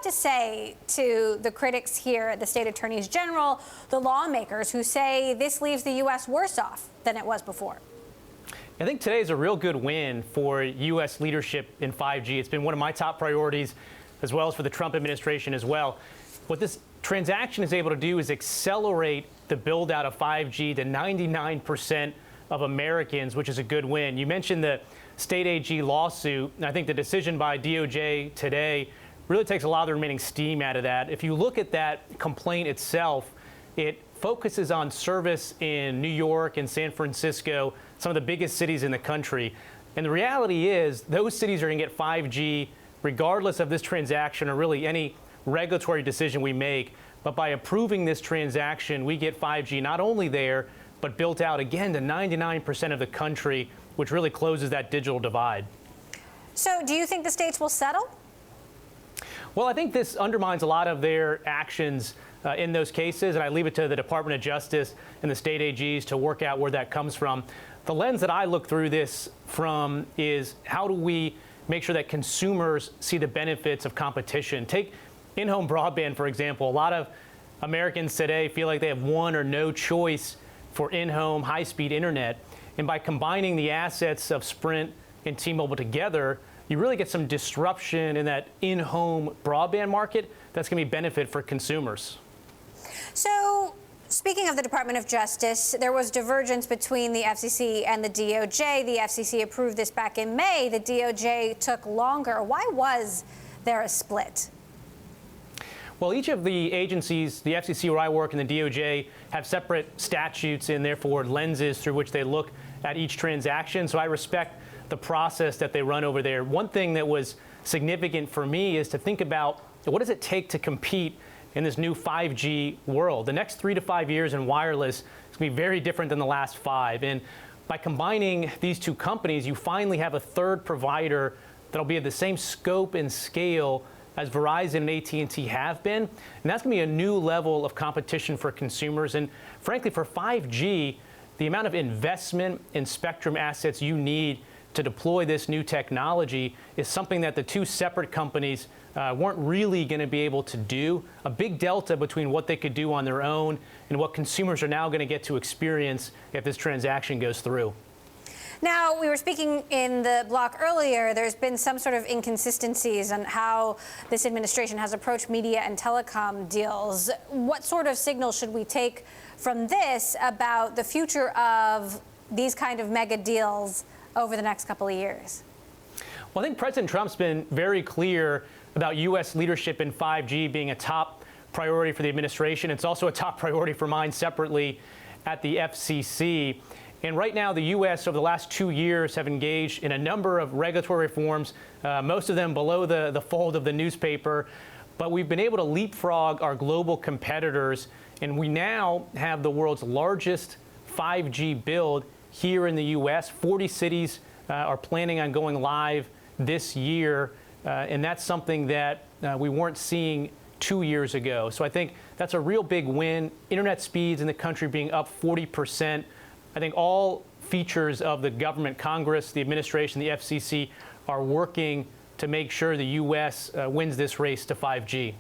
have to say to the critics here, the state attorneys general, the lawmakers who say this leaves the U.S. worse off than it was before? I think today is a real good win for U.S. leadership in 5G. It's been one of my top priorities, as well as for the Trump administration as well. What this transaction is able to do is accelerate the build out of 5G to 99% of Americans, which is a good win. You mentioned the state AG lawsuit, and I think the decision by DOJ today really takes a lot of the remaining steam out of that. If you look at that complaint itself, it focuses on service in New York and San Francisco, some of the biggest cities in the country. And the reality is those cities are going to get 5G regardless of this transaction or really any regulatory decision we make. But by approving this transaction, we get 5G not only there, but built out again to 99% of the country, which really closes that digital divide. So do you think the states will settle? Well, I think this undermines a lot of their actions in those cases, and I leave it to the Department of Justice and the state AGs to work out where that comes from. The lens that I look through this from is how do we make sure that consumers see the benefits of competition? Take in-home broadband, for example. A lot of Americans today feel like they have one or no choice for in-home high-speed internet. And by combining the assets of Sprint and T-Mobile together, you really get some disruption in that in-home broadband market that's going to be benefit for consumers. So, speaking of the Department of Justice, there was divergence between the FCC and the DOJ. The FCC approved this back in May. The DOJ took longer. Why was there a split? Well, each of the agencies, the FCC where I work and the DOJ, have separate statutes and therefore lenses through which they look at each transaction. So I respect the process that they run over there. One thing that was significant for me is to think about what does it take to compete in this new 5G world. The next 3 to 5 years in wireless is going to be very different than the last 5. And by combining these two companies, you finally have a third provider that'll be of the same scope and scale as Verizon and AT&T have been. And that's going to be a new level of competition for consumers. And frankly, for 5G, the amount of investment in spectrum assets you need to deploy this new technology is something that the two separate companies weren't really going to be able to do. A big delta between what they could do on their own and what consumers are now going to get to experience if this transaction goes through. Now, we were speaking in the block earlier, there's been some sort of inconsistencies on how this administration has approached media and telecom deals. What sort of signal should we take from this about the future of these kind of mega deals over the next couple of years? Well, I think President Trump's been very clear about U.S. leadership in 5G being a top priority for the administration. It's also a top priority for mine separately at the FCC. And right now, the U.S. over the last 2 years have engaged in a number of regulatory reforms, most of them below the fold of the newspaper. But we've been able to leapfrog our global competitors, and we now have the world's largest 5G build here in the U.S. 40 cities are planning on going live this year, and that's something that we weren't seeing 2 years ago. So I think that's a real big win. Internet speeds in the country being up 40%. I think all features of the government, Congress, the administration, the FCC are working to make sure the U.S. wins this race to 5G.